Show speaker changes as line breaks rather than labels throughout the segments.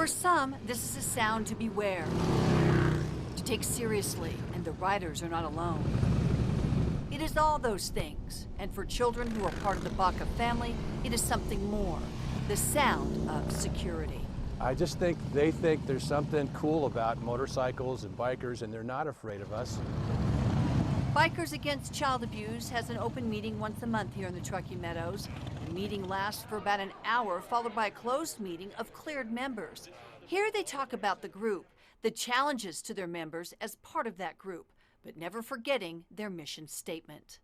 For some, this is a sound to beware, to take seriously, and the riders are not alone. It is all those things, and for children who are part of the Baca family, it is something more, the sound of security.
I just think they think there's something cool about motorcycles and bikers, and they're not afraid of us.
Bikers Against Child Abuse has an open meeting once a month here in the Truckee Meadows. The meeting lasts for about an hour, followed by a closed meeting of cleared members. Here they talk about the group, the challenges to their members as part of that group, but never forgetting their mission statement.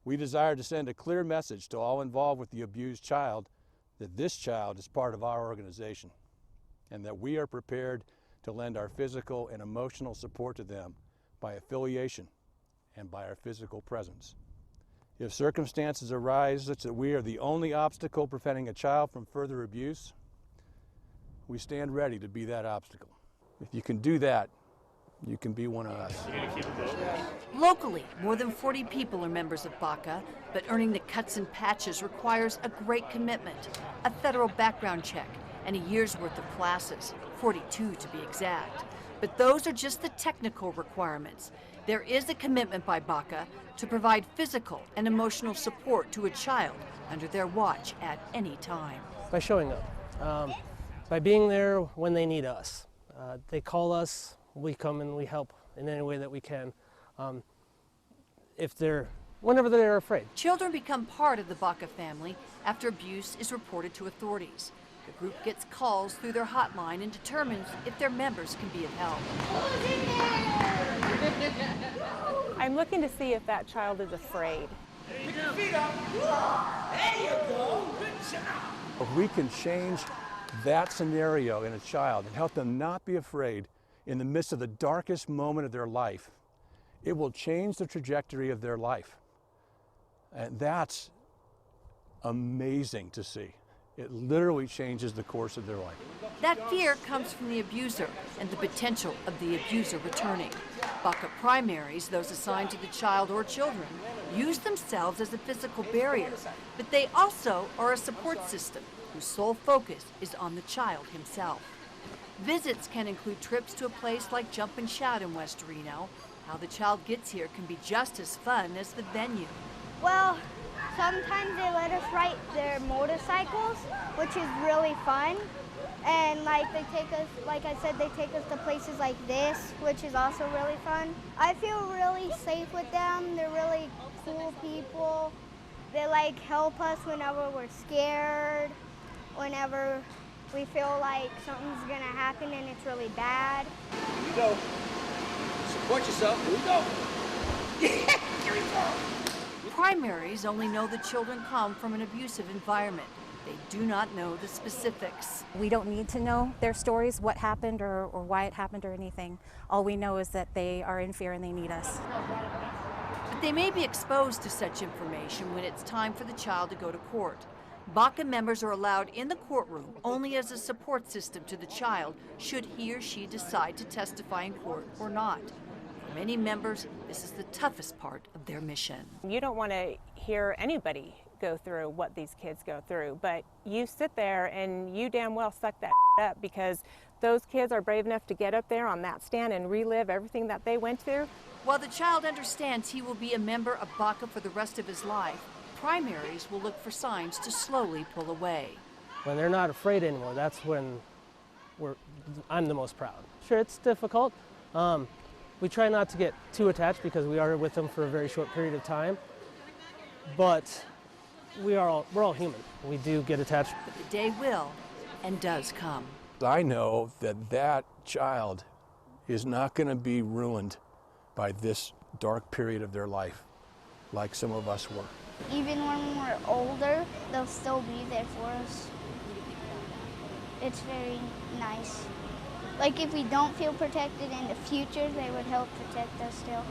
We desire to send a clear message to all involved with the abused child that this child is part of our organization and that we are prepared to lend our physical and emotional support to them by affiliation and by our physical presence. If circumstances arise such that we are the only obstacle preventing a child from further abuse, we stand ready to be that obstacle. If you can do that, you can be one of us.
Locally, more than 40 people are members of Baca, but earning the cuts and patches requires a great commitment, a federal background check, and a year's worth of classes, 42 to be exact. But those are just the technical requirements. There is a commitment by Baca to provide physical and emotional support to a child under their watch at any time.
By showing up, by being there when they need us. They call us, we come and we help in any way that we can. Whenever they're afraid.
Children become part of the Baca family after abuse is reported to authorities. The group gets calls through their hotline and determines if their members can be of help.
I'm looking to see if that child is afraid.
Pick your feet up. There you go. Good job.
If we can change that scenario in a child and help them not be afraid in the midst of the darkest moment of their life, it will change the trajectory of their life. And that's amazing to see. It literally changes the course of their life.
That fear comes from the abuser and the potential of the abuser returning. Baca primaries, those assigned to the child or children, use themselves as a physical barrier, but they also are a support system whose sole focus is on the child himself. Visits can include trips to a place like Jump and Shout in West Reno. How the child gets here can be just as fun as the venue.
Well, sometimes they let us ride their motorcycles, which is really fun. And they take us, like I said, they take us to places like this, which is also really fun. I feel really safe with them. They're really cool people. They help us whenever we're scared, whenever we feel like something's gonna happen and it's really bad.
Here we go. Support yourself. Here we go. Yeah, here we go.
Primaries only know the children come from an abusive environment. They do not know the specifics.
We don't need to know their stories, what happened or why it happened or anything. All we know is that they are in fear and they need us.
But they may be exposed to such information when it's time for the child to go to court. Baca members are allowed in the courtroom only as a support system to the child should he or she decide to testify in court or not. For many members, this is the toughest part of their mission.
You don't want to hear anybody go through what these kids go through, but you sit there and you damn well suck that up, because those kids are brave enough to get up there on that stand and relive everything that they went through.
While the child understands he will be a member of Baca for the rest of his life, primaries will look for signs to slowly pull away.
When they're not afraid anymore, that's when I'm the most proud. Sure, it's difficult. We try not to get too attached because we are with them for a very short period of time, but we're all human. We do get attached.
But the day will and does come.
I know that child is not going to be ruined by this dark period of their life like some of us were.
Even when we're older, they'll still be there for us. It's very nice. If we don't feel protected in the future, they would help protect us still.